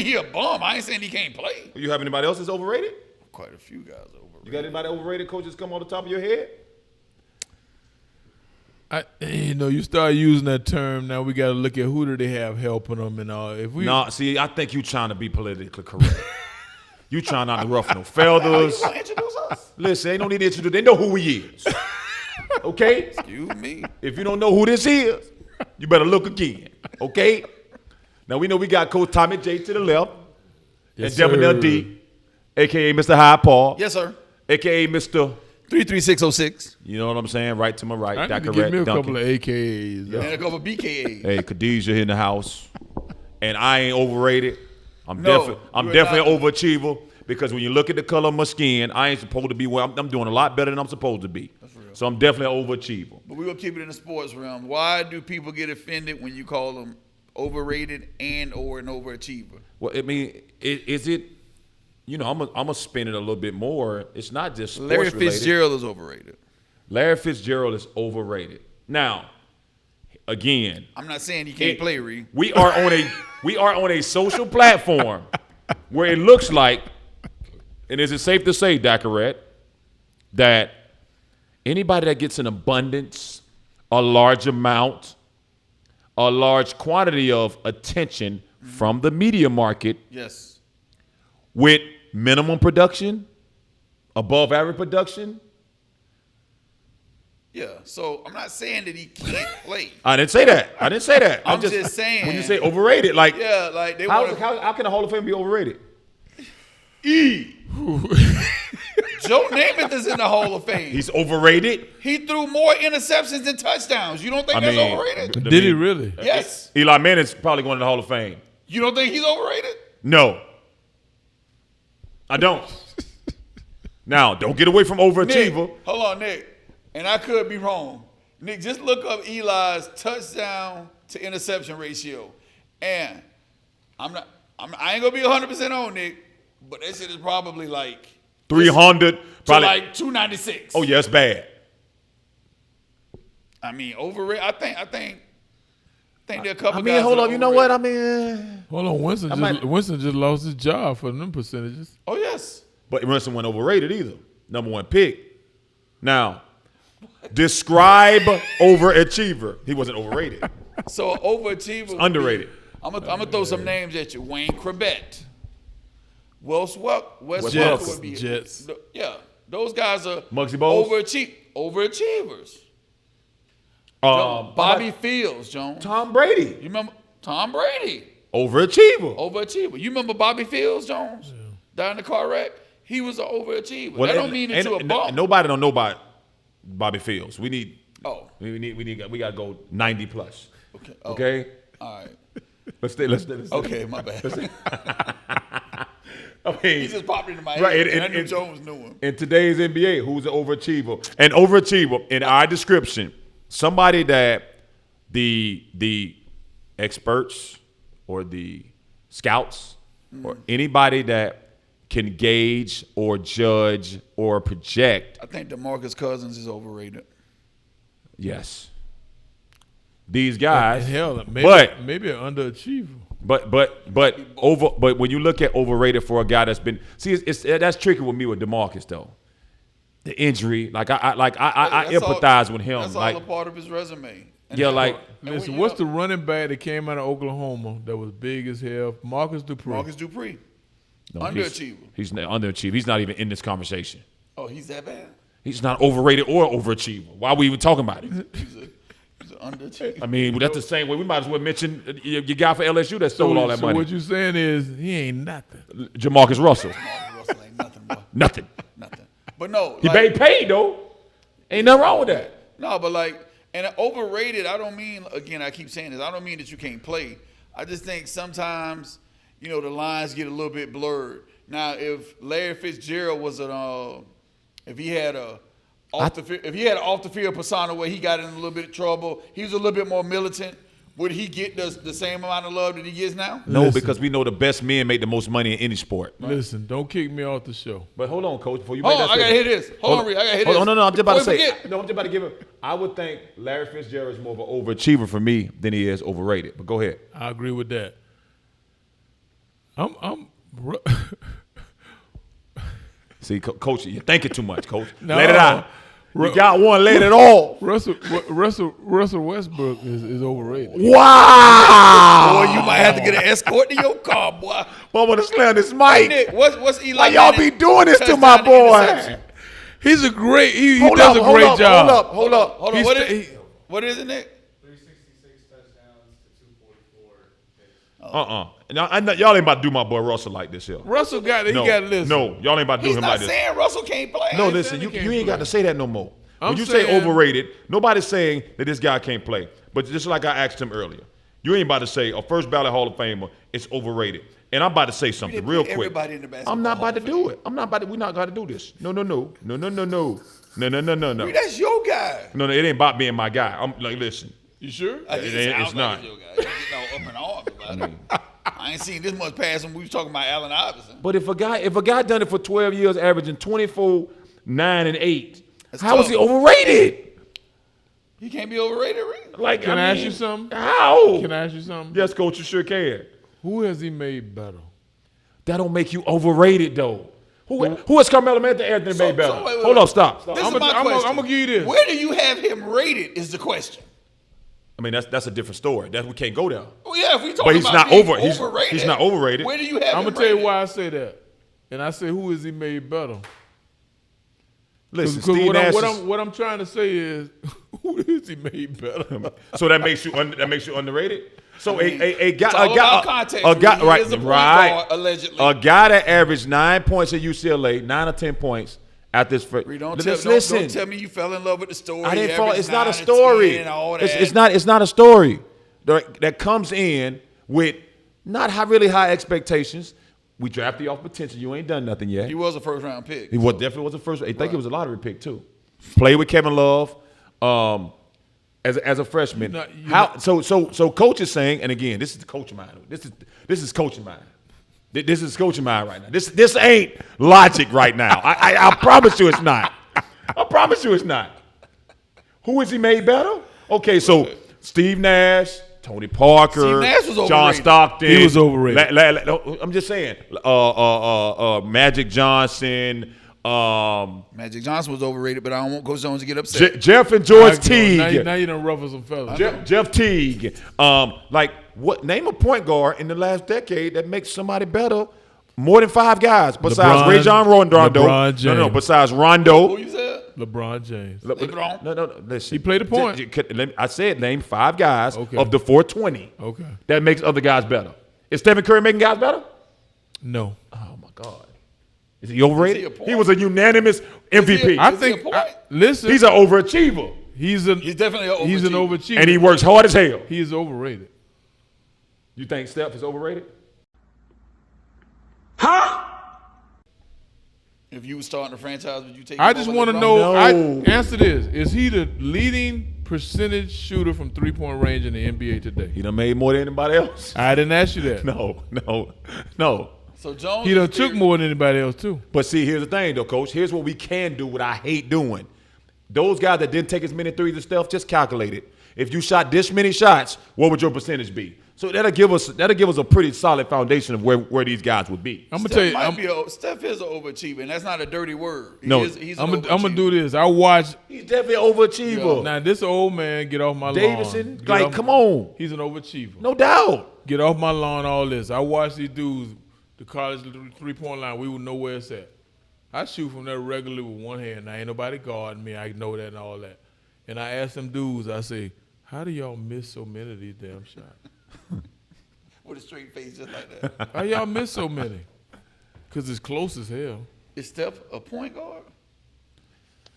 mean he a bum. I ain't saying he can't play. You have anybody else that's overrated? Quite a few guys overrated. You got anybody overrated coaches come on the top of your head? You start using that term now. We got to look at who do they have helping them and all. See, I think you trying to be politically correct. You trying not to ruffle no feathers. You gonna introduce us? Listen, ain't no need to introduce. They know who he is. Okay? Excuse me. If you don't know who this is, you better look again. Okay? Now we know we got Coach Tommy J to the left, Yes, and Devin sir. LD, aka Mr. Hyde Paul, Yes, sir. aka Mr. 33606. You know what I'm saying? Right to my right. I need to Dr. give me a Duncan. couple of AKAs. And a couple of BKAs. Hey, Khadijah in the house, and I ain't overrated. I'm No, definitely you're an overachiever because when you look at the color of my skin, I ain't supposed to be where I'm doing a lot better than I'm supposed to be. That's real. So I'm definitely an overachiever. But we're going to keep it in the sports realm. Why do people get offended when you call them overrated and or an overachiever? Well, I mean, is it? You know, I'm gonna spin it a little bit more. It's not just sports Larry related. Fitzgerald is overrated. Larry Fitzgerald is overrated. Now, again, I'm not saying he can't play, Reed. we are on a social platform where it looks like, and is it safe to say, Dacaret, that anybody that gets an abundance, a large amount, a large quantity of attention from the media market Yes. with minimum production, above average production. Yeah. So I'm not saying that he can't play. I didn't say that. I'm just saying. When you say overrated, like, Yeah, like they how, want to. how can a Hall of Fame be overrated? Joe Namath is in the Hall of Fame. He's overrated. He threw more interceptions than touchdowns. You don't think that's overrated? Did he really? Yes. Eli Manning's probably going to the Hall of Fame. You don't think he's overrated? No. I don't. Now, don't get away from overachiever. Nick, hold on, Nick. And I could be wrong. Nick, just look up Eli's touchdown to interception ratio. And I ain't gonna be 100% on Nick, but that shit is probably like 300. Probably. like 296. Oh, yeah, it's bad. I mean, overrated. I think there are a couple. I mean, guys hold that are on. You know what? overrated. I mean, Hold on, Winston just lost his job for them percentages. Oh yes. but Winston wasn't overrated either. Number one pick. Now, describe overachiever. He wasn't overrated. So overachiever. Underrated. I'm gonna throw some names at you. Wayne Corbett. Wes Welker Jets. would be Jets. Yeah, those guys are Muggsy Bogues? overachievers. How Bobby about Fields, Jones. Tom Brady. You remember Tom Brady? Overachiever. Overachiever. You remember Bobby Fields, Jones? Died in the car wreck. He was an overachiever. Well, that don't mean that you're a bum. Nobody don't know about Bobby Fields. We need. Oh. We got to go 90 plus. Okay. Okay. All right. Let's stay. Okay, my bad. I mean, He just popped into my head, right, and I knew Jones knew him. in today's NBA, who's an overachiever? An overachiever, in our description, somebody that the experts or the scouts or anybody that can gauge or judge or project. I think DeMarcus Cousins is overrated. Yes. These guys. Hell, maybe an underachiever. But when you look at overrated for a guy that's been that's tricky with me with DeMarcus though. The injury, I empathize with him. That's like, all a part of his resume. And yeah, like Listen, what's the running back that came out of Oklahoma that was big as hell? Marcus Dupree. Marcus Dupree? no, Underachiever. He's underachiever. He's not even in this conversation. Oh, he's that bad? He's not overrated or overachiever. Why are we even talking about it? He's an underachiever. I mean, that's the same way. We might as well mention your guy for LSU that stole all that so money. what you saying is he ain't nothing. Jamarcus Russell. Marcus Russell ain't nothing, boy. Nothing. Nothing. But no. He paid though. Ain't nothing wrong with that. No, but and overrated, I don't mean, again, I keep saying this, I don't mean that you can't play. I just think sometimes, the lines get a little bit blurred. Now, if Larry Fitzgerald was if he had an off the field persona where he got in a little bit of trouble, he was a little bit more militant, would he get the same amount of love that he gets now? No, Listen. because we know the best men make the most money in any sport. Listen, don't kick me off the show. But hold on, Coach. Before you Hold make on, that I gotta statement. hit this. Hold on, Reed, I gotta hit this. No, I'm just about to Before we say. forget. No, I'm just about to give him. I would think Larry Fitzgerald is more of an overachiever for me than he is overrated. But go ahead. I agree with that. I'm See, Coach, you're thinking too much, Coach. No. Let it out. You got one, let it off. Russell Westbrook is overrated. Wow. Boy, you might have to get an escort to your car, boy. Boy, I'm going to slam this Hey, mic. Nick, what's Eli Why y'all Manning be doing this to my touchdown boy? interception? He's a great. He Hold does up, a great job. Hold up. Hold on, He's what is it, Nick? 366 touchdowns to 244. Now, I know, y'all ain't about to do my boy Russell like this here. Russell got it. No, He got it. Listen. no, y'all ain't about to do He's him not like this. saying Russell can't play. No, ain't listen, saying you he can't ain't got play. to say that no more. When I'm you say saying- overrated, nobody's saying that this guy can't play. But just like I asked him earlier, you ain't about to say a first ballot Hall of Famer is overrated. And I'm about to say something didn't real put quick. everybody in the basketball I'm not Hall about to of do it. We're not going to do this. No. No. That's your guy. No, it ain't about being my guy. I'm like, listen. You sure? It's not. Your guy. You getting all up in arms about it. I ain't seen this much pass when we was talking about Allen Iverson. But if a guy done it for 12 years, averaging 24, 9, and 8, That's how is tough. he overrated? He can't be overrated, really. Like, Can I ask mean, you something? How? Can I ask you something? Yes, Coach, you sure can. Who has he made better? That don't make you overrated, though. Who has Carmelo Anthony made better? wait. Hold up, stop. This I'm is my gonna question. give you this. Where do you have him rated is the question. I mean, that's a different story. We can't go there. Well, yeah, if we talking But he's about not being over. overrated. He's not overrated. Where do you have I'm him gonna tell you rated? why I say that. And I say, who has he made better? Listen, Because Steve Nash. what I'm trying to say is, who has he made better? So that makes you underrated. So I mean, a guy, it's all about context. a guy, He right, is a point right, guard, allegedly. a guy that averaged 9 points at UCLA, 9 or 10 points at this. Don't Listen, tell me you fell in love with the story. I didn't He fall. averaged It's not a 9 and story. 10 and all It's that. not a story that comes in with not really high expectations. We drafted you off potential. You ain't done nothing yet. He was a first round pick. He definitely was a first. I think it was a lottery pick too. Played with Kevin Love as a freshman. So coach is saying, and again, this is the coach mind. This is coaching mind. This is coaching mind right now. This ain't logic right now. I promise you it's not. I promise you it's not. Who has he made better? Okay, so Steve Nash, Tony Parker, Steve Nash was John overrated. Stockton. He was overrated. I'm just saying. Magic Johnson. Magic Johnson was overrated, but I don't want Coach Jones to get upset. Jeff and George Teague. Now you done ruffle some fellas. Jeff Teague. Name a point guard in the last decade that makes somebody better more than 5 guys besides Ray John Rondo. LeBron James. No, besides Rondo. Who you said? LeBron James. LeBron. No, listen. He played the point. I said name 5 guys Okay. of the 420 Okay. that makes other guys better. Is Stephen Curry making guys better? No. Oh, my God. Is he overrated? Is he a point? He was a unanimous MVP. I Is he think. a point? Listen. He's an overachiever. He's definitely an He's an overachiever. overachiever. And he works hard as hell. He is overrated. You think Steph is overrated? If you was starting a franchise, would you take? I him just over want to LeBron? know. No. Answer this: is he the leading percentage shooter from 3-point range in the NBA today? He done made more than anybody else. I didn't ask you that. No. So Jones. He done took more than anybody else too. But see, here's the thing, though, Coach. Here's what we can do, what I hate doing. Those guys that didn't take as many threes as Steph, just calculate it. If you shot this many shots, what would your percentage be? So that'll give us a pretty solid foundation of where these guys would be. I'm gonna tell you. Steph is an overachiever, and that's not a dirty word. No. He's I'm gonna do this. I watch. He's definitely an overachiever. Now this old man get off my lawn. Davidson, Get like, off- come on. He's an overachiever. No doubt. Get off my lawn. All this. I watch these dudes. The college 3-point line. We would know where it's at. I shoot from there regularly with one hand. Now ain't nobody guarding me. I know that and all that. And I ask them dudes. I say, how do y'all miss so many of these damn shots? with a straight face just like that. How y'all miss so many? Because it's close as hell. Is Steph a point guard?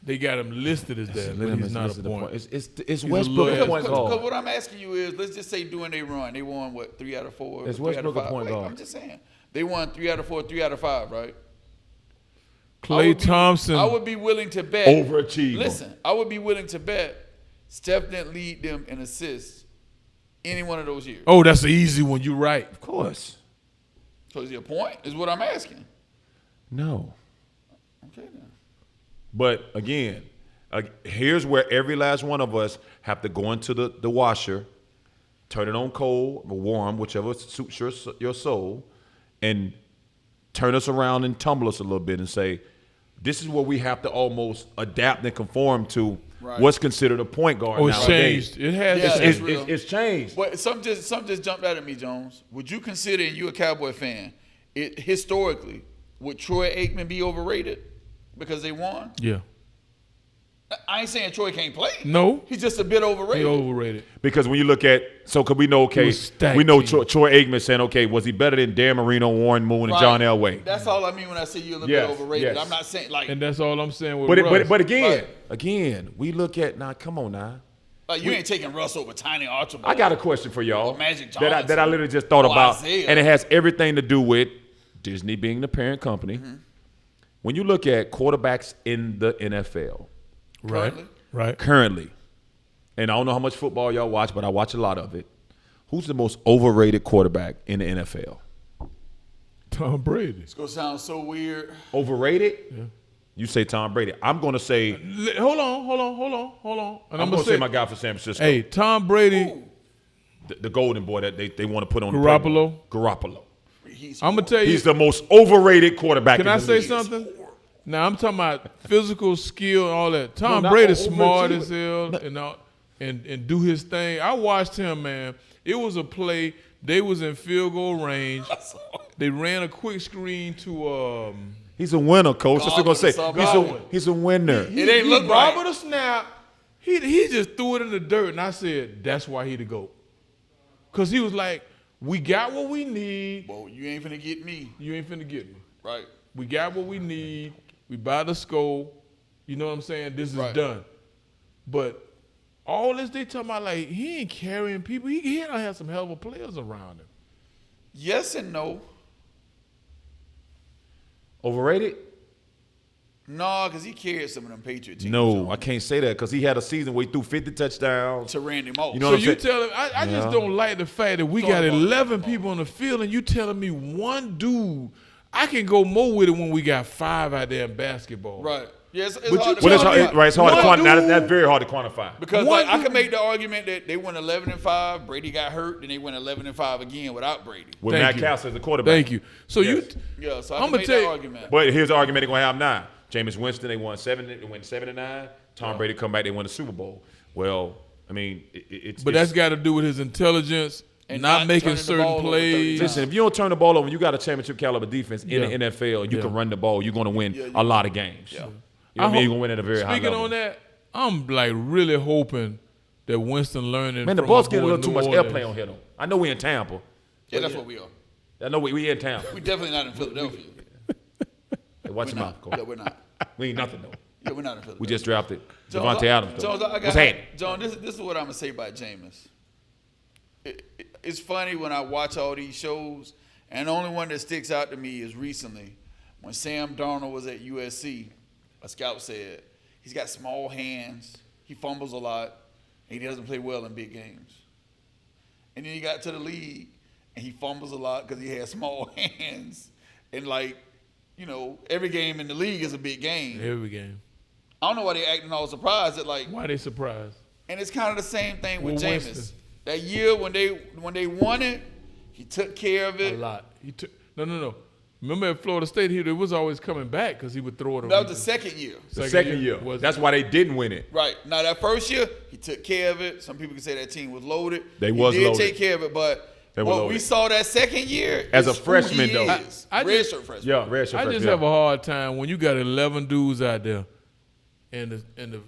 They got him listed as that, but he's not a point. It's a Westbrook a little point ass Because guard. what I'm asking you is, let's just say during their run, they won, what, 3 out of 4? Is 3 out of Westbrook a 5? point Wait, guard? I'm just saying. They won 3 out of 4, 3 out of 5, right? I Klay would be- Thompson. I would be willing to bet. Overachiever. Listen, I would be willing to bet Steph didn't lead them in assists any one of those years. Oh, that's the easy one. You're right. Of course. So is he a point? Is what I'm asking. No. Okay then. But again, here's where every last one of us have to go into the washer, turn it on cold or warm, whichever suits your soul, and turn us around and tumble us a little bit and say, this is what we have to almost adapt and conform to what's considered a point guard Oh, it's nowadays. changed. It has. Yeah, changed. It's changed. But something just jumped out at me, Jones. Would you consider, and you a Cowboy fan, historically, would Troy Aikman be overrated because they won? Yeah. I ain't saying Troy can't play. No. He's just a bit overrated. He overrated. Because when you look at, so could we know, okay, was stacked we know team. Troy Aikman saying, okay, was he better than Dan Marino, Warren Moon, and Right. John Elway? That's all I mean when I say you're a little Yes, bit overrated. yes. I'm not saying like And that's all I'm saying with Russ. But again, Right. again, we look at, now come on now. you ain't taking Russ over Tiny Archibald. I got a question for y'all Or Magic that I Johnson. literally just thought Or about, Isaiah. and it has everything to do with Disney being the parent company. Mm-hmm. When you look at quarterbacks in the NFL Right. Currently. Right. currently, and I don't know how much football y'all watch, but I watch a lot of it. Who's the most overrated quarterback in the NFL? Tom Brady. It's gonna sound so weird. Overrated? Yeah. You say Tom Brady. I'm going to say Hold on. And I'm going to say my guy for San Francisco. Hey, Tom Brady. Ooh, The golden boy that they want to put on Garoppolo? the Garoppolo. he's I'm gonna tell you. He's the most overrated quarterback Can in I the say league. something? Now I'm talking about physical skill and all that. Tom not Brady's over- smart overachieving. as hell and all, and do his thing. I watched him, man. It was a play. They was in field goal range. They ran a quick screen to He's a winner, coach. That's what I'm going to Godwin, say. Godwin. He's a winner. It ain't look right. Robert a snap. He just threw it in the dirt, and I said that's why he the GOAT. Cause he was like, we got what we need. Well, you ain't finna get me. You ain't finna get me. Right. We got what we need. We buy the score. You know what I'm saying? This is Right. done. But all this they talking about, like, he ain't carrying people. He don't have some hell of a players around him. Yes and no. Overrated? No, because he carried some of them Patriot teams. No, on. I can't say that because he had a season where he threw 50 touchdowns. To Randy Moss. You know So what I'm you saying? tell him, I just Yeah. don't like the fact that we Talk got about 11 that. people on the field and you telling me one dude, I can go more with it when we got 5 out there in basketball. Right. Yeah, it's But you hard to Well, it's telling hard, me- right, it's hard to One quantify. dude- That's very hard to quantify. Because One like, I dude- can make the argument that they went 11-5. Brady got hurt, then they went 11-5 again without Brady. With Thank Matt you. Castle as the quarterback. Thank you. So Yes. Yeah, so I I'ma can make tell that you- argument. But here's the argument they're going to have now. Jameis Winston, they won 7-9. Tom Brady come back, they won the Super Bowl. Well, I mean, But that's got to do with his intelligence, And not not making turning the certain ball over plays. 30 times. Listen, if you don't turn the ball over, you got a championship caliber defense in Yeah. the NFL, and you Yeah. can run the ball, you're going to win Yeah, a lot of games. Yeah. You know what I mean? hope- You're going to win at a very high Speaking level. on that, I'm like really hoping that Winston learning. Man, the from ball's my getting a boy little too New much Orleans. airplay on here, though. I know we in Tampa. Yeah, that's what we are. I know we in Tampa. We definitely not in Philadelphia. Hey, watch We're your mouth, not. Coach. Yeah, we're not. We ain't nothing, though. Yeah, we're not in Philadelphia. We just drafted Jones, Devontae Adams, though. Jones, What's happening? John, this is what I'm gonna say about Jameis. It's funny when I watch all these shows, and the only one that sticks out to me is recently when Sam Darnold was at USC. A scout said he's got small hands, he fumbles a lot, and he doesn't play well in big games. And then he got to the league, and he fumbles a lot because he has small hands, and every game in the league is a big game. Every game. I don't know why they acting all surprised that Why they surprised? and it's kind of the same thing with With Jameis. Winston. That year when they won it, he took care of A it. lot. He took no. Remember at Florida State, he was always coming back because he would throw it. That was the second year. The second year. was That's why they didn't win it. Right. Now that first year, he took care of it. Some people can say that team was loaded. They he was did loaded. take care of it, but They were what we loaded. saw that second year As a is who freshman, he though. is. I Redshirt just- freshman. Yeah, red shirt. I just have a hard time when you got 11 dudes out there, and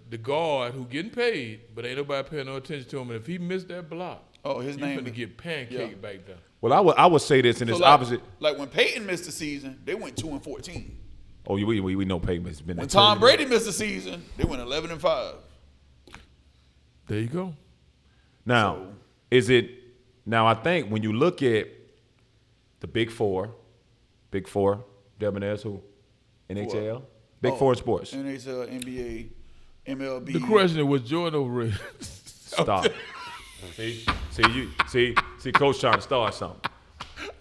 the guard who getting paid, but ain't nobody paying no attention to him. And if he missed that block, Oh, his you name finna is- get pancaked Yeah. back there. Well, I would say this, and So it's like, opposite. like when Peyton missed the season, they went 2-14. Oh, we know Peyton has been When that Tom crazy. Brady missed the season, they went 11-5. There you go. Now, So- is it now? I think when you look at the Big Four, Debonair's who, NHL, Big Oh, Four in sports. NHL, NBA, MLB. The question is, was Jordan overrated? Stop. see, Coach trying to start something.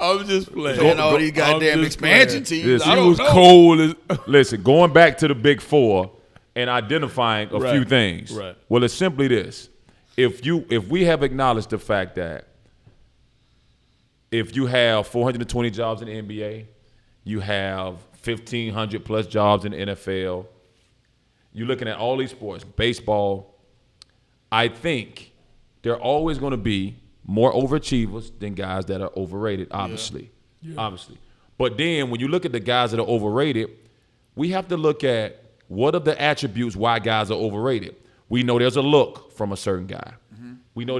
I'm just playing. And all these I'm goddamn just expansion playing. teams. Yes, I He don't was know. cold as. Listen, going back to the Big Four and identifying a few Right, things. right. Well, it's simply this: if we have acknowledged the fact that if you have 420 jobs in the NBA, you have 1,500 plus jobs in the NFL. You're looking at all these sports, baseball. I think there are always going to be more overachievers than guys that are overrated, obviously. Yeah. Obviously. But then when you look at the guys that are overrated, we have to look at what are the attributes why guys are overrated. We know there's a look from a certain guy. We know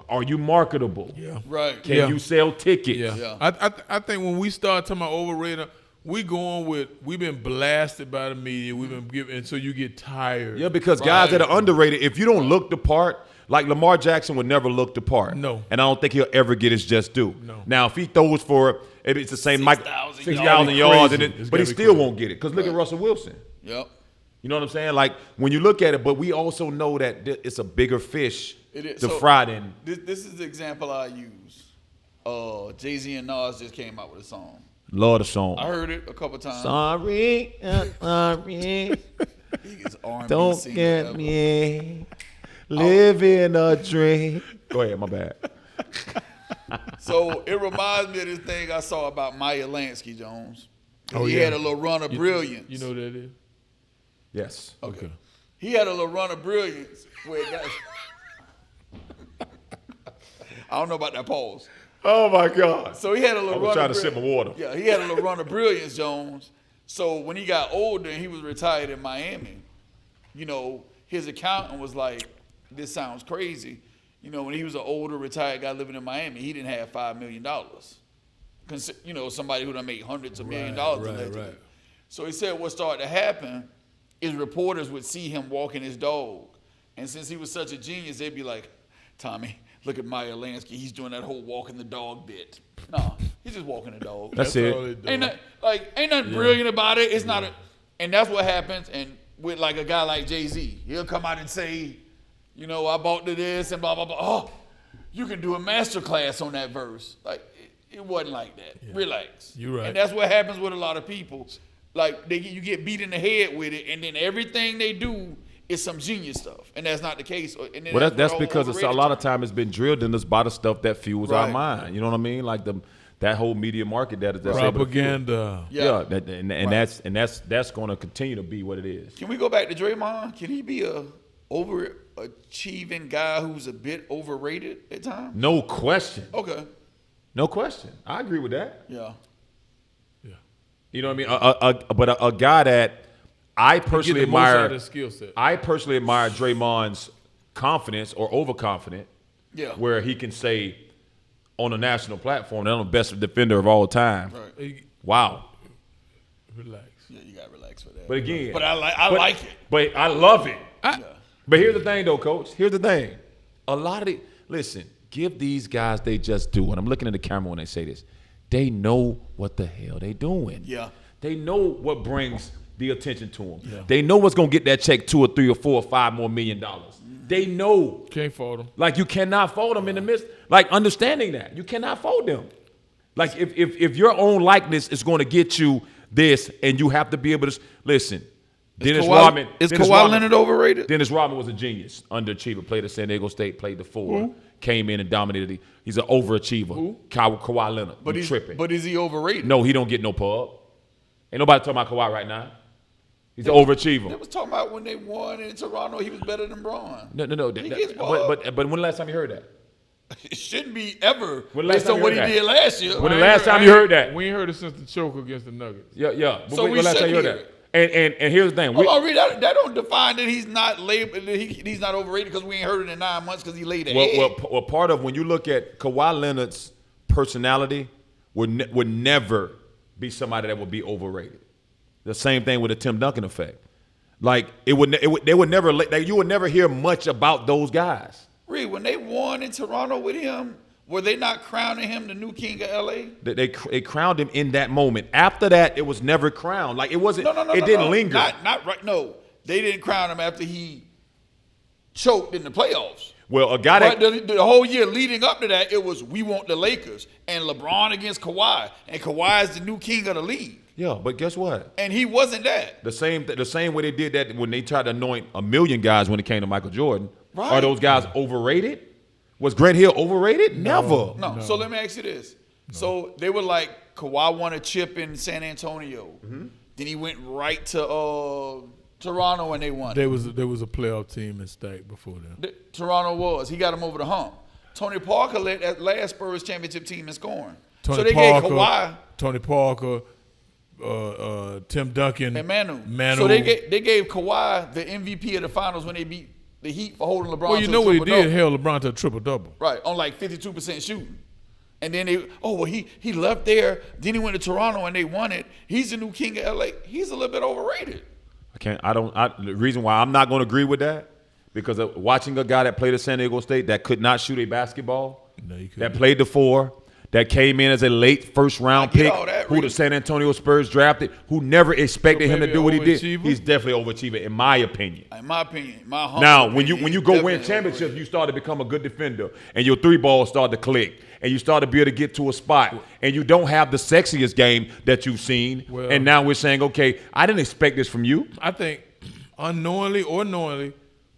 are you marketable? Yeah. Right. Can you sell tickets? Yeah. Yeah. I think when we start talking about overrated, we've been blasted by the media. We've been given, and so you get tired. Yeah, because guys Right. that are underrated, if you don't look the part, like Lamar Jackson would never look the part. No. And I don't think he'll ever get his just due. No. Now, if he throws for, it's the same 6,000 6,000 Crazy. yards, and It's but he gotta be still crazy. won't get it. Because look at Russell Wilson. Yep. You know what I'm saying? Like, when you look at it, but we also know that it's a bigger fish It is. to So, fry than. This is the example I use. Jay-Z and Nas just came out with a song. Love the song. I heard it a couple times. Sorry, sorry, Biggest R&B don't singer get ever. me living a dream. Go ahead, my bad. So it reminds me of this thing I saw about Maya Lansky Jones. Oh, He yeah. had a little run of brilliance. You know what that is? Yes. Okay. He had a little run of brilliance where it got, I don't know about that pause. Oh, my God. So he had a little I was run trying of to sip my brilliance. water. Yeah, he had a little run of brilliance, Jones. So when he got older and he was retired in Miami, you know, his accountant was like, this sounds crazy. You know, when he was an older retired guy living in Miami, he didn't have $5 million. You know, somebody who done made hundreds of million dollars. allegedly. Right. So he said what started to happen is reporters would see him walking his dog. And since he was such a genius, they'd be like, Tommy, look at Maya Lansky. He's doing that whole walking the dog bit. No, he's just walking the dog. That's it. all they do. Ain't nothing brilliant about it. It's not and that's what happens. And with like a guy like Jay-Z, he'll come out and say, you know, I bought to this and blah, blah, blah. Oh, you can do a master class on that verse. Like, it wasn't like that. Yeah. Relax. You're right. And that's what happens with a lot of people. Like, you get beat in the head with it, and then everything they do is some genius stuff. And that's not the case. And then Well, that's what because it's a overrated lot of time it's been drilled in us by the stuff that fuels our Right. mind. You know what I mean? Like that whole media market that's able to fuel- Propaganda. Yeah. that's going to continue to be what it is. Can we go back to Draymond? Can he be a overachieving guy who's a bit overrated at times? No question. Okay. No question. I agree with that. Yeah. You know what I mean? But a guy that I personally Get the most out admire. of his skill set. I personally admire Draymond's confidence or overconfident, Yeah. where he can say on a national platform that I'm the best defender of all time. Right. Hey, Wow. relax. Yeah, you gotta relax for that. But again, But I like it. But I love it. Yeah. But here's the thing, though, Coach. Here's the thing. A lot of listen, give these guys they just do. And I'm looking at the camera when they say this. They know what the hell they doing. Yeah. They know what brings the attention to them. Yeah. They know what's gonna get that check $2 or $3 or $4 or $5 more million. They know. Can't fault him. Like you cannot fold them in the midst. Like understanding that you cannot fold them. Like if your own likeness is going to get you this, and you have to be able to listen. Dennis Rodman Is Dennis Kawhi Rodman- Leonard overrated? Dennis Rodman was a genius, underachiever. Played at San Diego State, played the 4, came in and dominated. He's an overachiever. Who? Kawhi Leonard. But You he's tripping. But is he overrated? No, he don't get no pub. Ain't nobody talking about Kawhi right now. He's an overachiever. They was talking about when they won in Toronto, he was better than Braun. No. He gets pub. But when the last time you heard that? It shouldn't be ever When last based time on you what he heard that? did last year. When the last time you heard that? We ain't heard it since the choke against the Nuggets. Yeah. But So when we the last should time you heard hear that? And here's the thing. Hold on, Reed, that don't define that he's not labeled. He's not overrated because we ain't heard it in 9 months because he laid a egg. Well, part of when you look at Kawhi Leonard's personality would never be somebody that would be overrated. The same thing with the Tim Duncan effect. Like they would never you would never hear much about those guys. Reed, when they won in Toronto with him, were they not crowning him the new king of LA? They crowned him in that moment. After that, it was never crowned. Like it wasn't. It didn't linger. Not right. No, they didn't crown him after he choked in the playoffs. Well, a guy that But the whole year leading up to that, it was we want the Lakers and LeBron against Kawhi, and Kawhi is the new king of the league, yeah, but guess what? and he wasn't that. The same way they did that when they tried to anoint a million guys when it came to Michael Jordan. Right. Are those guys overrated? Was Grant Hill overrated? Never. No. So let me ask you this: So they were like, Kawhi won a chip in San Antonio. Then he went right to Toronto and they won. There was a playoff team in Stack before them. Toronto was. He got him over the hump. Tony Parker led that last Spurs championship team in scoring. Tony So they Parker, gave Kawhi Tony Parker, Tim Duncan, and Manu. Manu. So they gave Kawhi the MVP of the finals when they beat the Heat for holding LeBron. Well, you to know a what he triple-double. did? Held LeBron to a triple-double. Right, on like 52% shooting. And then he left there, then he went to Toronto and they won it. He's the new king of LA. He's a little bit overrated. The reason why I'm not going to agree with that, because of watching a guy that played at San Diego State that could not shoot a basketball, No, you couldn't. that played the 4, that came in as a late first-round I get pick, all that, who Reed. the San Antonio Spurs drafted, who never expected him to maybe do what he did. overachiever? He's definitely overachiever, in my opinion. In my opinion, my humble Now, when opinion, you he's go win definitely championships, overrated. you start to become a good defender, and your 3 balls start to click, and you start to be able to get to a spot, and you don't have the sexiest game that you've seen, Well- and now we're saying, okay, I didn't expect this from you. I think unknowingly or knowingly,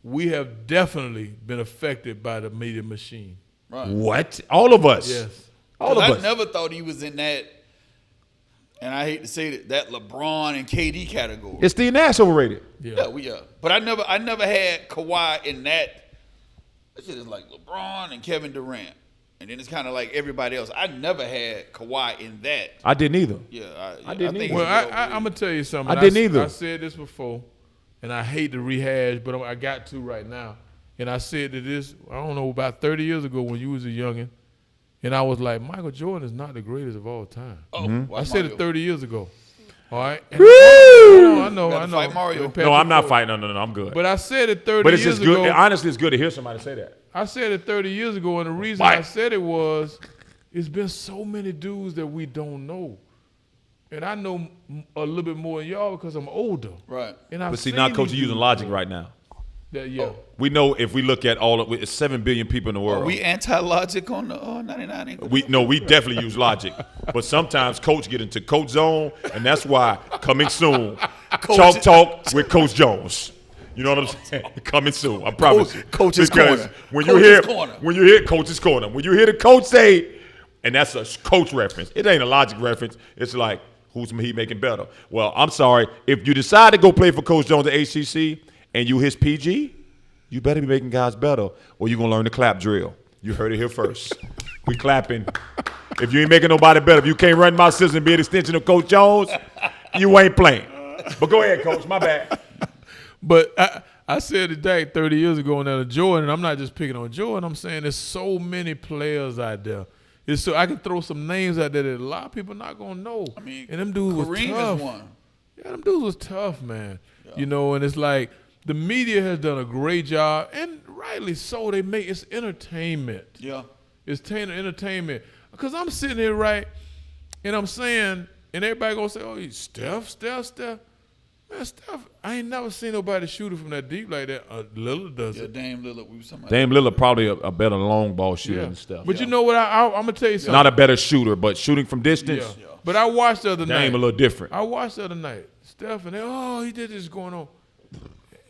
we have definitely been affected by the media machine. Right. What? All of us. Yes. All of I us. never thought he was in that, and I hate to say that LeBron and KD category. Is Steve Nash overrated? Yeah. But I never had Kawhi in that. That shit is like LeBron and Kevin Durant. And then it's kind of like everybody else. I never had Kawhi in that. I didn't either. Yeah, I didn't think either. he's Well, overrated. I'm gonna tell you something. I didn't either. I said this before, and I hate to rehash, but I got to right now. And I said to this, I don't know, about 30 years ago when you was a youngin', and I was like, Michael Jordan is not the greatest of all time. Oh, I said it 30 years ago. All right. And Woo! I know. Gotta fight Mario. No, I'm not fighting. No, I'm good. But I said it 30 But it's years just good. ago. Honestly, it's good to hear somebody say that. I said it 30 years ago, and the reason Why? I said it was, it's been so many dudes that we don't know. And I know a little bit more than y'all because I'm older. Right. And I've But see, seen now, Coach, these you're using dudes. logic right now. Yeah. We know if we look at all of it's 7 billion people in the world. We anti-logic on the 99 ain't We definitely use logic, but sometimes Coach get into Coach zone, and that's why coming soon, Chalk Talk with Coach Jones. You know what I'm saying? Coming soon, I promise you. Coach's Because Corner. when Coach's you hear Corner. when you hear Coach's Corner, when you hear the coach say, and that's a coach reference. It ain't a logic reference. It's like who's he making better? Well, I'm sorry if you decide to go play for Coach Jones at ACC and you his PG. You better be making guys better, or you're going to learn the clap drill. You heard it here first. We clapping. If you ain't making nobody better, if you can't run my system and be an extension of Coach Jones, you ain't playing. But go ahead, Coach. My bad. But I said today 30 years ago on that Jordan, and I'm not just picking on Jordan. I'm saying there's so many players out there. I can throw some names out there that a lot of people not going to know. I mean, and them dudes was Kareem tough. is one. Yeah, them dudes was tough, man. You know, and it's like the media has done a great job, and rightly so. It's entertainment. Yeah. It's entertainment. Because I'm sitting here, right, and I'm saying, and everybody going to say, oh, he's Steph. Man, Steph, I ain't never seen nobody shoot it from that deep like that. Lillard does Yeah, it. Dame Lillard. We was talking about Dame Lillard probably a better long ball shooter Yeah. than Steph. But you know what? I'm going to tell you something. Not a better shooter, but shooting from distance, Yeah. But I watched the other Dame night. a little different. I watched the other night. Steph, and he did this going on.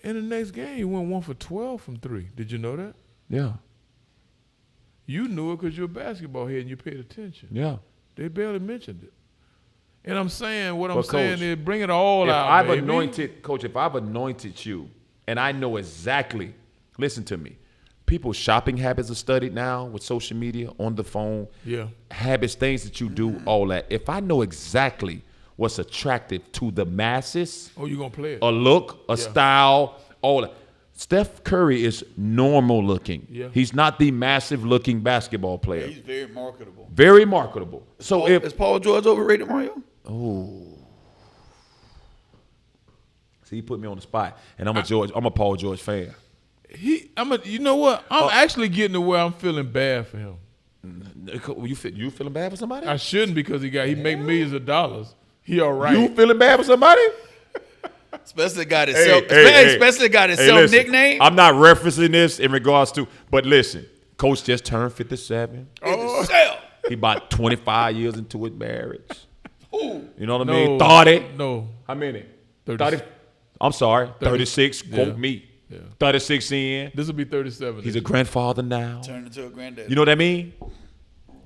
In the next game, he went 1 for 12 from 3. Did you know that? Yeah, You knew it because you're a basketball head and you paid attention. yeah. They barely mentioned it. And I'm saying, what I'm But, saying Coach, is bring it all If out, I've baby. anointed, Coach, if I've anointed you, and I know exactly, listen to me, people's shopping habits are studied now with social media, on the phone, Yeah. habits, things that you do, all that. If I know exactly what's attractive to the masses, Oh, you going to play it. a look, a style, all that. Steph Curry is normal looking. Yeah. He's not the massive looking basketball player. He's very marketable. Very marketable. So Is Paul George overrated, Mario? See, he put me on the spot, and I'm a Paul George fan. You know what? I'm actually getting to where I'm feeling bad for him. You feeling bad for somebody? I shouldn't because he make millions of dollars. He all right. You feeling bad for somebody? Especially the guy that Hey, sell listen, nicknames. I'm not referencing this in regards to, but listen, Coach just turned 57. Sell. He about 25 years into his marriage. Ooh. You know what I No, mean? 30. No. How many? 30. I'm sorry, 36. Yeah. Quote me. Yeah. 36 in. This will be 37. He's a grandfather now. Turned into a granddad. You know what I mean?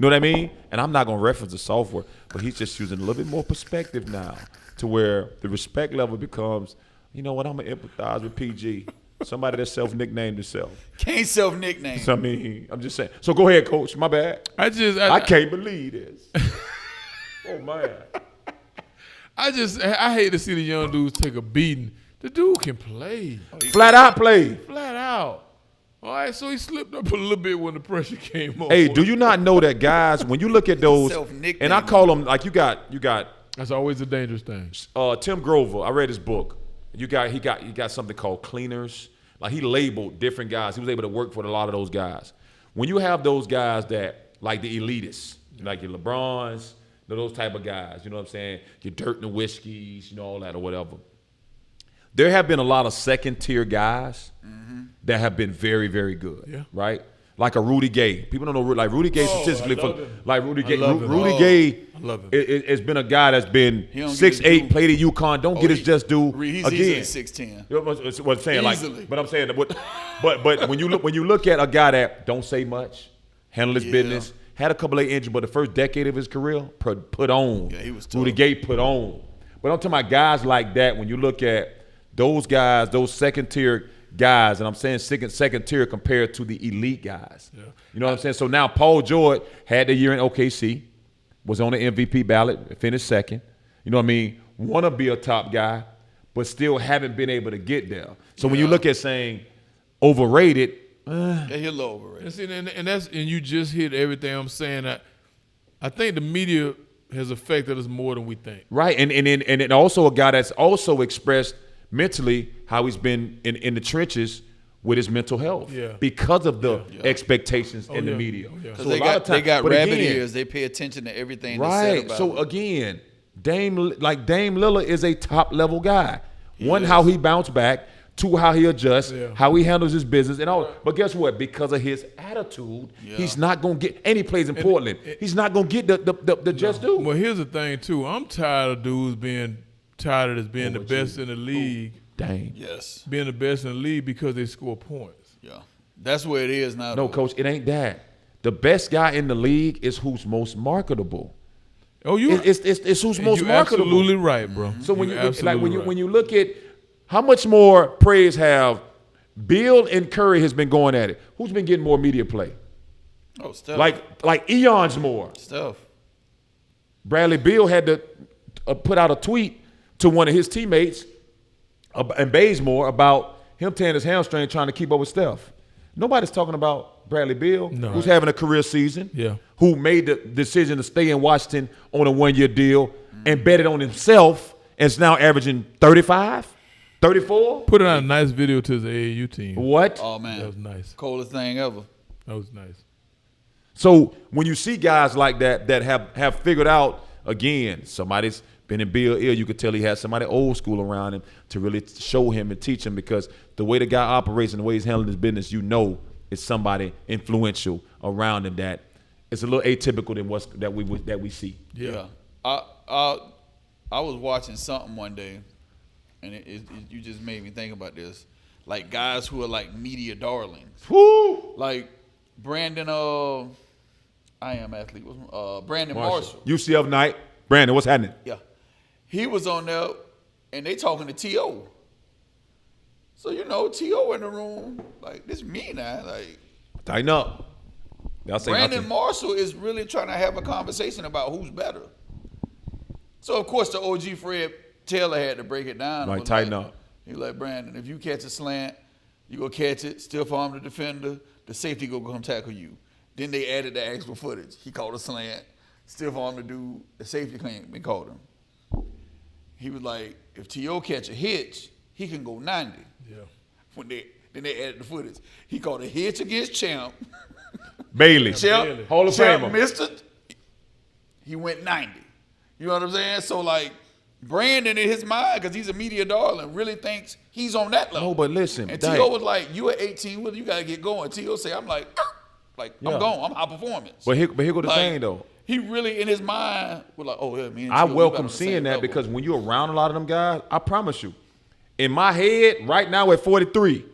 know what I mean? And I'm not gonna reference the software, but he's just using a little bit more perspective now, to where the respect level becomes, you know what? I'm gonna empathize with PG, somebody that self-nicknamed himself. Can't self-nickname. So I mean, I'm just saying. So go ahead, Coach. My bad. I can't believe this. Oh man. I hate to see the young dudes take a beating. The dude can play. Flat out play. Flat out. All right, so he slipped up a little bit when the pressure came on. Hey, do you not know that guys, when you look at those, Self-nickname. and I call them, like you got That's always a dangerous thing. Tim Grover. I read his book. He got something called cleaners. Like he labeled different guys. He was able to work for a lot of those guys. When you have those guys that, like the elitists, like your LeBrons, those type of guys, you know what I'm saying? Your Dirk Nowitzkis, you know, all that or whatever. There have been a lot of second-tier guys that have been very, very good, right? Like a Rudy Gay. People don't know, like Rudy Gay statistically, like Rudy Gay. Rudy Gay has been a guy that's been 6'8", played at UConn. Don't get his just due. He's again, easily 6'10". You know what I'm saying? Easily. Like, but I'm saying, but when you look at a guy that don't say much, handle his business, had a couple of injuries, but the first decade of his career put on. Yeah, he was tough. Rudy Gay put on. But I'm talking about guys like that. When you look at those guys, those second-tier guys, and I'm saying second-tier compared to the elite guys. Yeah. You know what I'm saying? So now Paul George had the year in OKC, was on the MVP ballot, finished second. You know what I mean? Want to be a top guy, but still haven't been able to get there. So when you look at saying overrated, yeah, he's a little overrated. And you just hit everything I'm saying. I think the media has affected us more than we think. Right, and also a guy that's also expressed mentally how he's been in the trenches with his mental health because of the expectations in the media. Because they got rabbit ears. They pay attention to everything they said about So him. again, Dame Lillard is a top-level guy. One, how he bounced back. Two, how he adjusts, how he handles his business, and all. But guess what? Because of his attitude, he's not gonna get. And he plays in Portland. He's not gonna get the just due. Well, here's the thing too. I'm tired of dudes being touted as being the best in the league. Dang. Yes. Being the best in the league because they score points. Yeah. That's where it is now. No, Coach, it ain't that. The best guy in the league is who's most marketable. Oh, it's who's most marketable. Absolutely right, bro. So when you look at how much more praise have Bill and Curry has been going at it. Who's been getting more media play? Oh, Steph. Like eons more. Steph. Bradley Beal had to put out a tweet to one of his teammates and Bazemore about him tearing his hamstring trying to keep up with Steph. Nobody's talking about Bradley Beal, who's having a career season, who made the decision to stay in Washington on a one-year deal and betted on himself and is now averaging 35, 34. Put out a nice video to his AAU team. What? Oh, man. That was nice. Coldest thing ever. That was nice. So when you see guys like that have figured out, again, somebody's been in Bill ear, you could tell he has somebody old school around him to really show him and teach him, because the way the guy operates and the way he's handling his business, you know it's somebody influential around him that it's a little atypical than that we see. Yeah. I was watching something one day, and you just made me think about this. Like guys who are like media darlings. Woo! Like Brandon, I am athlete. Brandon Marshall. UCF night. Brandon, what's happening? Yeah. He was on there, and they talking to T.O. So, you know, T.O. in the room, like, this me now. Like, tighten up. Brandon Marshall is really trying to have a conversation about who's better. So, of course, the OG Fred Taylor had to break it down. Like, tighten up. He was like, Brandon, if you catch a slant, you go catch it, stiff arm the defender, the safety go come tackle you. Then they added the actual footage. He called a slant, stiff arm the dude, the safety came and called him. He was like, if T.O. catch a hitch, he can go 90. Yeah. Then they added the footage. He caught a hitch against Champ. Bailey. Champ, Hall of Famer. Missed it. He went 90. You know what I'm saying? So, like, Brandon in his mind, because he's a media darling, really thinks he's on that level. No, but listen. And T.O. was like, you at 18, well, you got to get going. T.O. say, I'm like, I'm going. I'm high performance. But here go the thing, though. He really, in his mind, was like, oh, yeah, man. I welcome seeing that, because when you're around a lot of them guys, I promise you, in my head, right now at 43,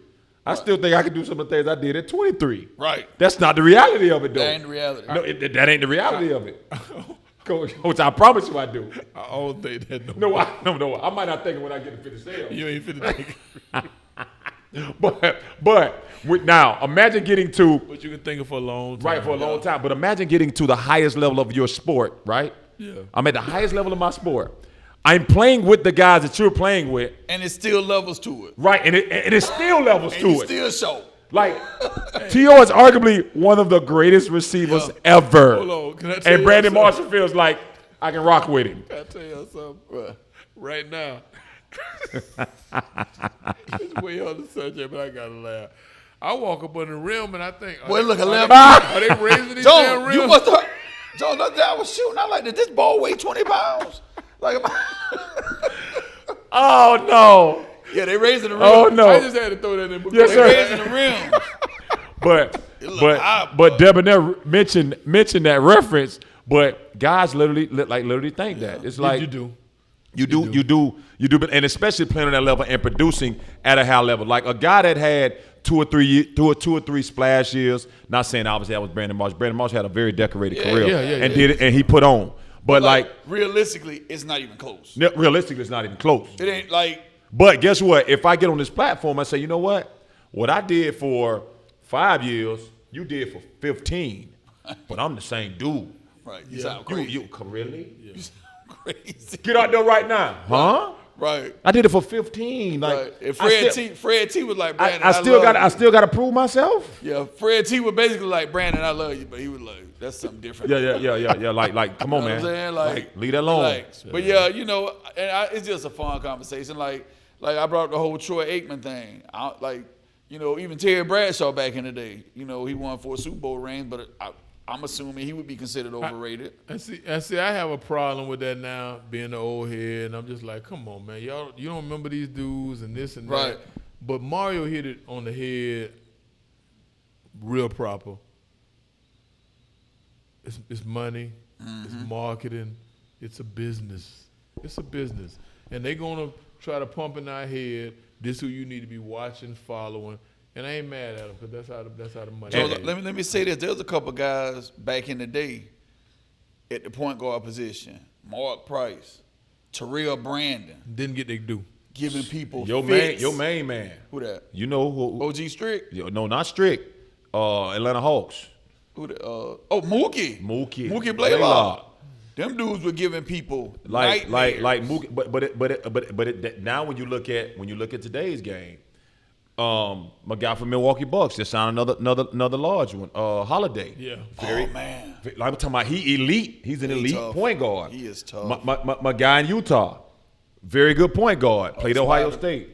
I still think I can do some of the things I did at 23. Right. That's not the reality of it, though. That ain't the reality. No, that ain't the reality of it. Coach, I promise you I do. I don't think that. No, I might not think it when I get to finish sale. You ain't finna think. But now imagine getting to But you can think it for a long time. right for a long time. But imagine getting to the highest level of your sport, right? Yeah. I'm at the highest level of my sport. I'm playing with the guys that you're playing with, And it still levels to it. right? And it still levels And to you it. still show. Like T.O. is arguably one of the greatest receivers ever. Hold on. Can I tell And you Brandon something? Marshall feels like I can rock with him. Can I tell you something? Right now. It's way on the subject, but I gotta laugh. I walk up on the rim and I think, Boy, look at left. are they raising these damn John, rims? you must have. John, the other day I was shooting. I like, did this ball weigh 20 pounds? Like, Oh no! yeah, they raising the rim. Oh no! I just had to throw that in. Yes, They sir. raising the rims. But Debonair mentioned that reference. But guys literally think that it's like You do. You do, and especially playing on that level and producing at a high level. Like a guy that had two or three splash years. Not saying obviously that was Brandon Marsh. Brandon Marsh had a very decorated career and did it, and he put on. But like realistically, it's not even close. realistically, it's not even close. It ain't like But guess what? If I get on this platform, I say, you know what I did for 5 years, you did for 15. But I'm the same dude. right. You sound crazy. You really? You sound crazy. Get out there right now, huh? Right. I did it for 15. Like Right. And I Fred T was like, Brandon, I still got love you. to prove myself. Yeah, Fred T was basically like, Brandon, I love you, but he was like, that's something different. Yeah. Like, come on, You know man. what I'm saying? Like, leave that alone. relax. But yeah, it's just a fun conversation. Like I brought up the whole Troy Aikman thing. Even Terry Bradshaw back in the day, he won 4 Super Bowl rings, but I'm assuming he would be considered overrated. And see, I have a problem with that now, being the old head, and I'm just like, come on, man, y'all, you don't remember these dudes and this and that. Right. But Mario hit it on the head, real proper. It's money, it's marketing, it's a business. It's a business, and they're gonna try to pump in our head. This who you need to be watching, following. And I ain't mad at them because that's how the money. So is. let me say this: there's a couple guys back in the day at the point guard position. Mark Price, Terrell Brandon, Didn't get their due. giving people Your fits. main man. Who that? You know who? OG Strick. No, not Strick. Atlanta Hawks. Who that? Mookie. Mookie Blaylock. Them dudes were giving people like nightmares. Mookie, but now when you look at today's game, my guy from Milwaukee Bucks just signed another large one, Holiday. Yeah. Oh man, Like I'm talking about, he elite. He's an elite tough. point guard. He is tough. My guy in Utah, very good point guard. Played Ohio State.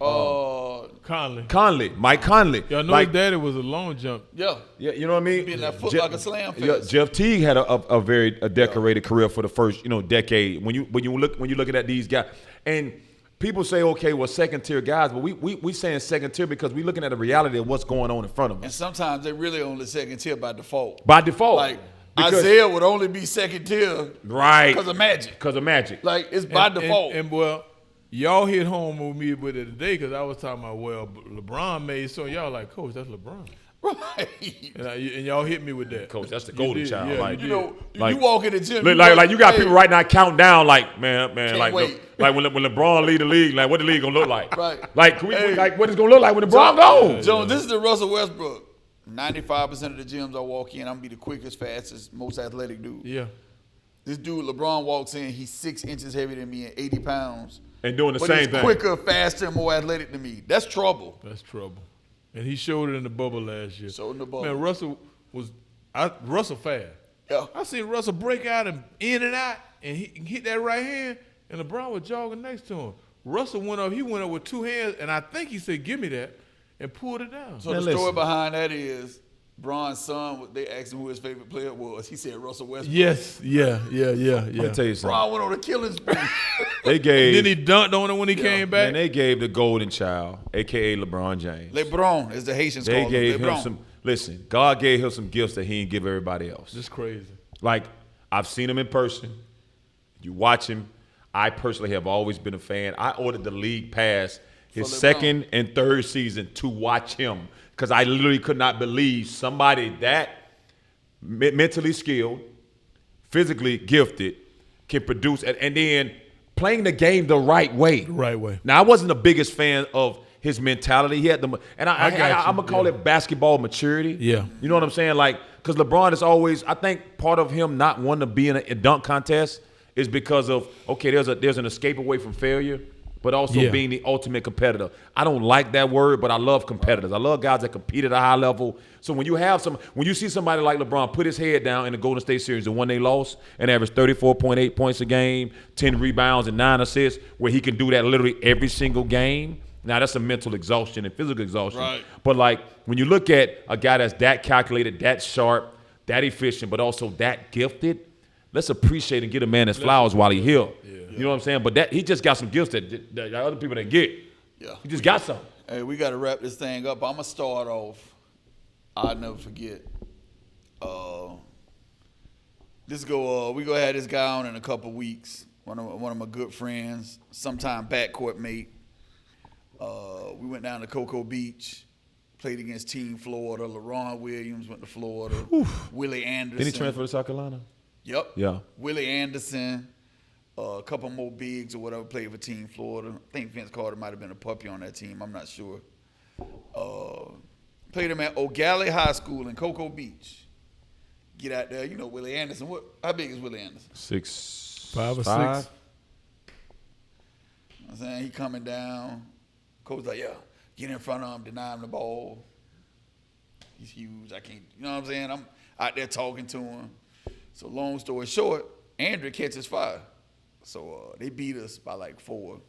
Mike Conley. Y'all know Like, his daddy was a long jump. yeah. yeah, you know what I mean. Being that foot like a slam Yeah, fest. Jeff Teague had a very decorated career for the first decade. When you looking at these guys, and people say, okay, well, second tier guys, but we saying second tier because we looking at the reality of what's going on in front of And us sometimes they really only second tier by default. by default. Like Because- Isaiah would only be second tier right? because of Magic. Because of Magic. Like it's by default. And well, y'all hit home with me with it today because I was talking about, well, LeBron made so y'all like, Coach, that's LeBron. right. And y'all hit me with that. Coach, that's the You golden did, child. yeah, like, you You walk in the gym. like you got hey, people right now counting down like man like wait. like when LeBron lead the league, like what the league gonna look like? Right. Like can we, Hey. like what it's gonna look like when LeBron goes? Jones, this is the Russell Westbrook. 95% of the gyms I walk in, I'm gonna be the quickest, fastest, most athletic dude. Yeah. This dude, LeBron, walks in, he's 6 inches heavier than me and 80 pounds. And doing the But same he's thing. quicker, faster, and more athletic than me. That's trouble. That's trouble. And he showed it in the bubble last year. Showed in the bubble. Man, Russell fast. Yeah. I seen Russell break out and in and out, and he hit that right hand, and LeBron was jogging next to him. Russell went up with 2 hands, and I think he said, "Give me that," and pulled it down. So Man, the story listen. behind that is Bron's son, they asked him who his favorite player was. He said Russell Westbrook. Yes, yeah. Let me tell you something. Bron went on a killing spree. They gave Then he dunked on it when he came back. man, they gave the golden child, aka LeBron James. LeBron, as the Haitians They call gave him. him LeBron. some. Listen, God gave him some gifts that He didn't give everybody else. This crazy. Like I've seen him in person. You watch him. I personally have always been a fan. I ordered the league pass his For LeBron. second and third season to watch him because I literally could not believe somebody that mentally skilled, physically gifted, can produce, and then playing the game the right way. The right way. Now, I wasn't the biggest fan of his mentality. He had the, and I got you. I'm gonna call it basketball maturity. Yeah. You know what I'm saying? Like, because LeBron is always, I think part of him not wanting to be in a dunk contest is because of, okay, there's an escape away from failure, but also being the ultimate competitor. I don't like that word, but I love competitors. I love guys that compete at a high level. So when you see somebody like LeBron put his head down in the Golden State series, the one they lost, and averaged 34.8 points a game, 10 rebounds and 9 assists, where he can do that literally every single game. Now, that's a mental exhaustion and physical exhaustion. Right. But, like, when you look at a guy that's that calculated, that sharp, that efficient, but also that gifted, let's appreciate and get a man his flowers while he's here. Yeah. You know what I'm saying? But he just got some gifts that other people didn't get. Yeah. He just got something. Hey, we got to wrap this thing up. I'm going to start off. I'll never forget. We going to have this guy on in a couple weeks. One of my good friends, sometime backcourt mate. We went down to Cocoa Beach, played against Team Florida. LaRon Williams went to Florida. Willie Anderson. Did he transfer to South Carolina? Yep. Yeah. Willie Anderson. A couple more bigs or whatever played for Team Florida. I think Vince Carter might have been a puppy on that team. I'm not sure. Played him at O'Galley High School in Cocoa Beach. Get out there. You know Willie Anderson. How big is Willie Anderson? 6'5" or 6. You know what I'm saying? He coming down. Coach like, yeah, get in front of him, deny him the ball. He's huge. I can't, you know what I'm saying? I'm out there talking to him. So long story short, Andrew catches fire. So they beat us by like 4.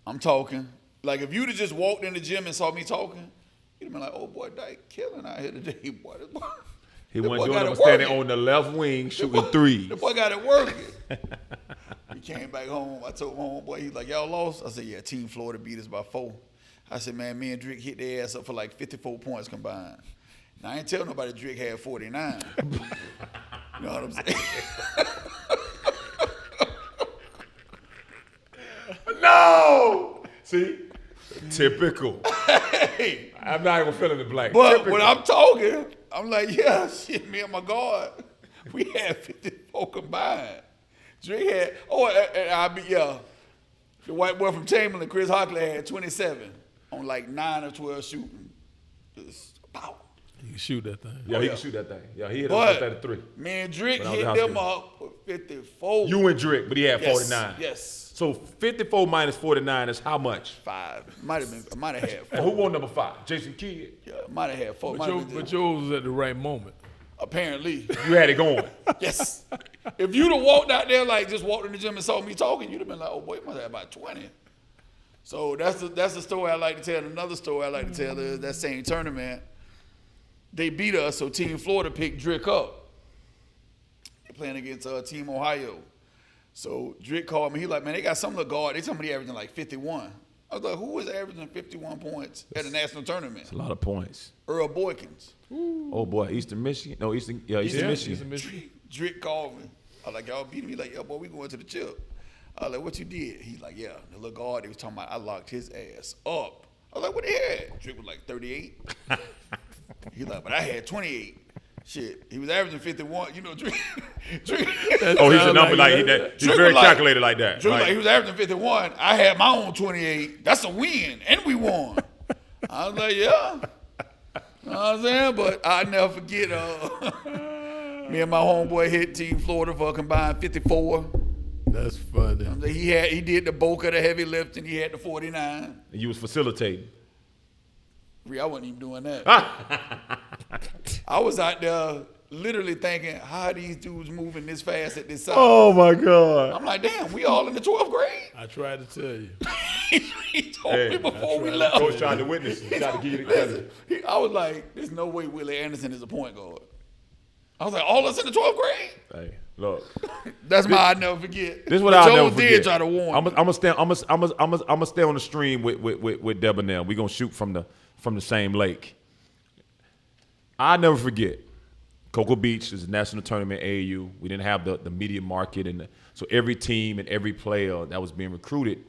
I'm talking. Like, if you'd have just walked in the gym and saw me talking, you'd have been like, oh, boy, Dyke killing out here today, boy. He wasn't doing it, but standing on the left wing shooting threes. The boy got it working. He came back home. I told my homeboy, he's like, y'all lost? I said, yeah, Team Florida beat us by 4. I said, man, me and Drake hit their ass up for like 54 points combined. Now, I ain't tell nobody Drake had 49. You know what I'm saying? No! See? Typical. Hey. I'm not even feeling the blank. But Typical. when I'm talking, I'm like, yeah, shit, me and my guard, we had 54 combined. Drake had, the white boy from Chamberlain, Chris Hockley, had 27 on like 9 or 12 shooting. Just pow. You can shoot that thing. Yeah, he can shoot that thing. Yeah, he hit us at 3. Me and Drake When I was hit in them high up for 54. You and Drake, but he had 49. Yes. So 54 minus 49 is how much? 5. Might have had 4. And who won number 5? Jason Kidd. Yeah, might have had 4. But yours was at the right moment. Apparently. You had it going. Yes. If you'd have walked out there, like just walked in the gym and saw me talking, you'd have been like, oh boy, you must have about 20. So that's the story I like to tell. Another story I like to tell is that same tournament, they beat us, so Team Florida picked Drake up. They're playing against Team Ohio. So Drake called me. He like, man, they got some little guard. They told me they averaging like 51. I was like, who was averaging 51 points at a national tournament? It's a lot of points. Earl Boykins. Oh boy, Eastern Michigan. No, Eastern Michigan. Eastern Michigan. Drake called me. I was like, y'all beat me. Like, yeah, boy, we going to the chip. I was like, what you did? He's like, yeah, the little guard they was talking about, I locked his ass up. I was like, what he had? Drake was like 38. He's like, but I had 28. Shit, he was averaging 51. You know, Drake. Oh, he's a number like that. He's very calculated like that. Drake like he was averaging 51. I had my own 28. That's a win, and we won. I was like, yeah. You know what I'm saying? But I never forget. Me and my homeboy hit Team Florida for a combined 54. That's funny. He did the bulk of the heavy lifting. He had the 49. And you was facilitating. I wasn't even doing that. I was out there literally thinking, how are these dudes moving this fast at this size? Oh my God. I'm like, damn, we all in the 12th grade? I tried to tell you. He told me before we left. Coach tried to witness. He tried to give you the credit. I was like, there's no way Willie Anderson is a point guard. I was like, all us in the 12th grade? Hey, look. That's my I never forget. This is what I'll never Jones forget. did try to warn I'm gonna stay on the stream with Debonair. We're gonna shoot from the same lake. I'll never forget. Cocoa Beach is a national tournament AAU. We didn't have the media market, so every team and every player that was being recruited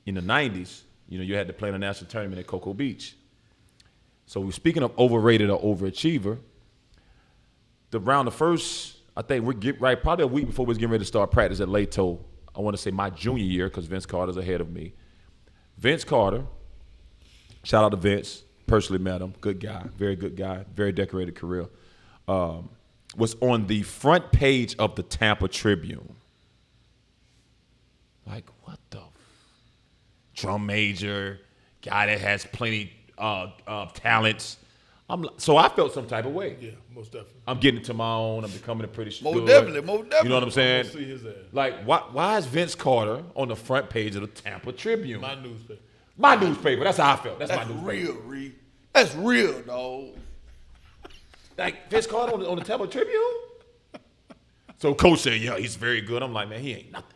in the 90s, you know, you had to play in a national tournament at Cocoa Beach. So we're speaking of overrated or overachiever. Around the first, I think probably a week before we was getting ready to start practice at Lato. I want to say my junior year because Vince Carter's ahead of me. Vince Carter, shout out to Vince. Personally met him, good guy, very decorated career. Was on the front page of the Tampa Tribune. Like, what the? Drum major, guy that has plenty talents. So I felt some type of way. Yeah, most definitely. I'm getting into my own. I'm becoming a pretty Most good. definitely. You know what I'm saying? See his ass. Like, why is Vince Carter on the front page of the Tampa Tribune? My newspaper. My newspaper. That's how I felt. That's That's my newspaper. real, Reed. That's real, dog. Like, Vince Carter on the Tampa Tribune? So Coach said, yeah, he's very good. I'm like, man, he ain't nothing.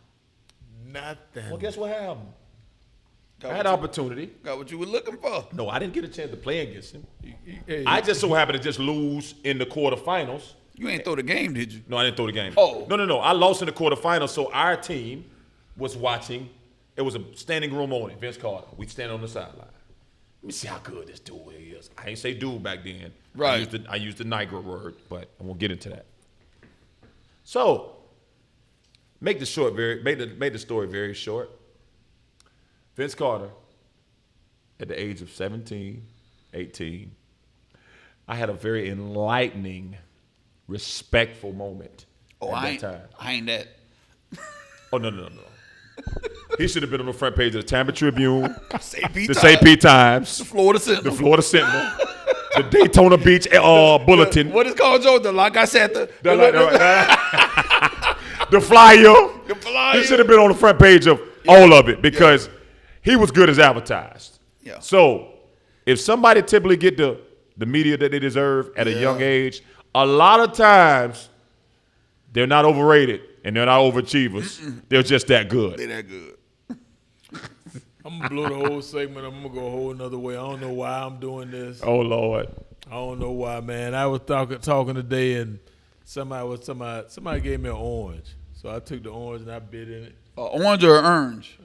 Nothing. Well, guess what happened? Got I what had you- opportunity. Got what you were looking for. No, I didn't get a chance to play against him. Hey, I just so happened to just lose in the quarterfinals. You ain't throw the game, did you? No, I didn't throw the game. Oh. No. I lost in the quarterfinals, so our team was watching. It was a standing room only, Vince Carter. We stand on the sideline. Let me see how good this dude is. I ain't say dude back then. Right. I used the Negro word, but I won't get into that. So, make the story very short. Vince Carter, at the age of 17, 18, I had a very enlightening, respectful moment Oh, at I that ain't, time. I ain't that. Oh, no. He should have been on the front page of the Tampa Tribune, St. the Times, St. Times, Florida the Sentinel. Florida Sentinel, the Daytona Beach Bulletin, What is called, Joe? The La Gaceta. the Flyer. The Flyer. He should have been on the front page of all of it because he was good as advertised. Yeah. So if somebody typically get the media that they deserve at a young age, a lot of times they're not overrated and they're not overachievers. They're just that good. They that good. I'm gonna blow the whole segment. I'm gonna go a whole another way. I don't know why I'm doing this. Oh Lord. I don't know why, man. I was talking today, and somebody gave me an orange, so I took the orange and I bit in it. Orange or orange?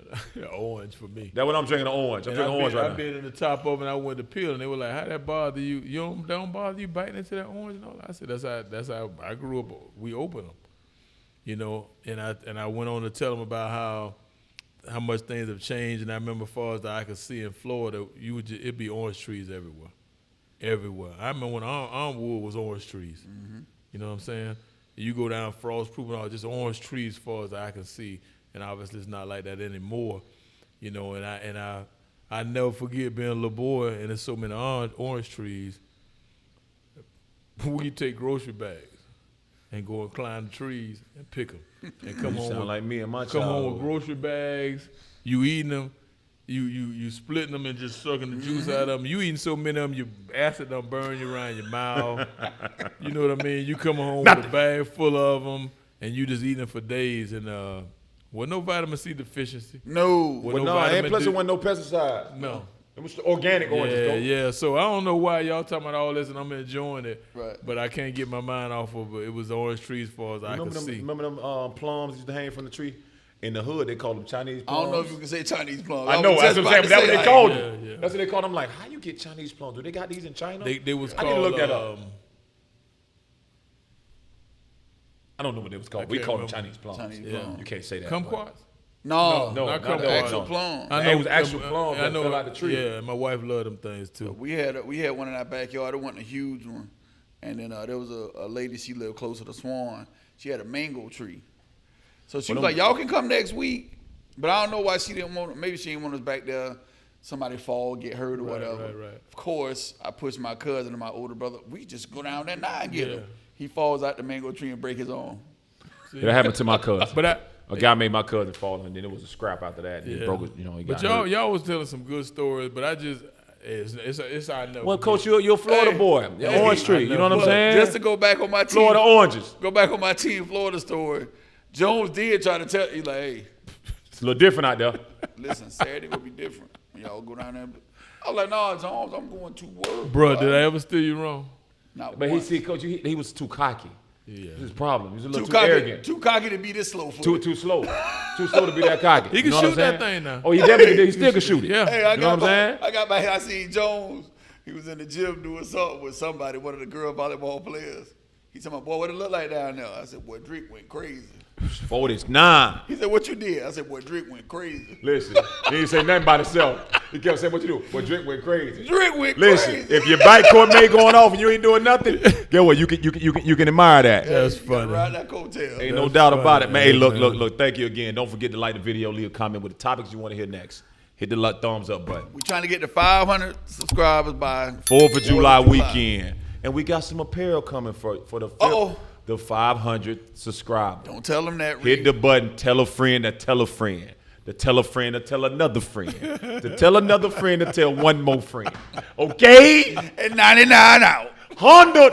Orange for me. That's what I'm drinking. Orange. I'm And drinking orange I right now. bit in the top of it, and I went to peel, and they were like, "How that bother you? You don't bother you biting into that orange?" And all that. I said, "That's how I grew up. We open them, you know." And I went on to tell them about how much things have changed. And I remember, as far as I could see in Florida, it'd be orange trees everywhere. I remember when Armwood was orange trees. Mm-hmm. You know what I'm saying? You go down Frost Proof and all, just orange trees, as far as I can see. And obviously, it's not like that anymore. You know, and I never forget being a little boy, and there's so many orange trees. We take grocery bags and go and climb the trees and pick them, and come You home sound with, like me and my come home childhood. with grocery bags. You eating them, you splitting them and just sucking the juice out of them. You eating so many of them, your acid done burn you around your mouth. You know what I mean? You come home with a bag full of them, and you just eating them for days. And with no vitamin C deficiency. No. With Well, no, and vitamin plus D- it wasn't no pesticides. No. It was organic oranges, though. Yeah. So I don't know why y'all talking about all this, and I'm enjoying it. Right. But I can't get my mind off of it. It was orange trees, as far as I could see. Remember them plums used to hang from the tree? In the hood, they called them Chinese I plums. don't know if you can say Chinese plums. I know, was that's just what I'm saying. about That's to what they say, called Yeah, them. yeah. That's what they called them. Like, how you get Chinese plums? Do they got these in China? They was I called. need to look that up. I don't know what they was called. We can't called them remember. Chinese plums. Chinese Yeah. plums. You can't say that. Kumquats? No, No, not not kumquats. the actual no. plum. It was actual plums I that know fell out the tree. Yeah, my wife loved them things too. We had one in our backyard. It wasn't a huge one, and then there was a lady. She lived closer to Swan. She had a mango tree, so she was like, "Y'all can come next week," but I don't know why she didn't want. Maybe she didn't want us back there. Somebody fall, get hurt, or whatever. right. Of course, I pushed my cousin and my older brother. We just go down there now and get Yeah. him. He falls out the mango tree and break his arm. That happened to my cousin. But A guy made my cousin fall, and then it was a scrap after that. And he Yeah. broke it. You know, he got But hurt. y'all was telling some good stories, but I just it's I know. Well, Coach, you're a Florida Hey. boy. You're Orange Tree. You know what I'm But saying? just to go back on my team, Florida oranges. go back on my team Florida story. Jones did try to tell you like, hey, It's a little different out there. listen, Saturday will be different. When y'all go down there. I was like, nah, Jones, I'm going to work. Bro, did I ever steer you wrong? Not But once. Coach, he was too cocky. Yeah. That's his problem. He was a little too too cocky, arrogant. too cocky to be this slow for Too slow. Too slow to be that cocky. He can You know what shoot I'm that saying? thing now. Oh, he definitely did. He still can shoot it. Yeah. Hey, I You know got what I'm saying? I got back here. I seen Jones. He was in the gym doing something with somebody, one of the girl volleyball players. He told me, boy, what it look like down there? I said, boy, Drake went crazy. 49. He said, what you did? I said, boy, Drake went crazy. Listen, he didn't say nothing about himself. He kept saying, what you do? Well, Drake went crazy. Drake went Listen, crazy. if your bike cord may going off and you ain't doing nothing, get what? You can admire that. That's You gotta funny. ride that coattail. Ain't no That's doubt funny, about it, man. Hey, man. look. Thank you again. Don't forget to like the video, leave a comment with the topics you want to hear next. Hit the thumbs up button. We're trying to get to 500 subscribers by 4th of July weekend. And we got some apparel coming for the 500 subscribers. Don't tell them that. Hit the button, tell a friend that tell a friend. To tell a friend to tell another friend. To tell another friend to tell one more friend. Okay? And 99 out. Honda.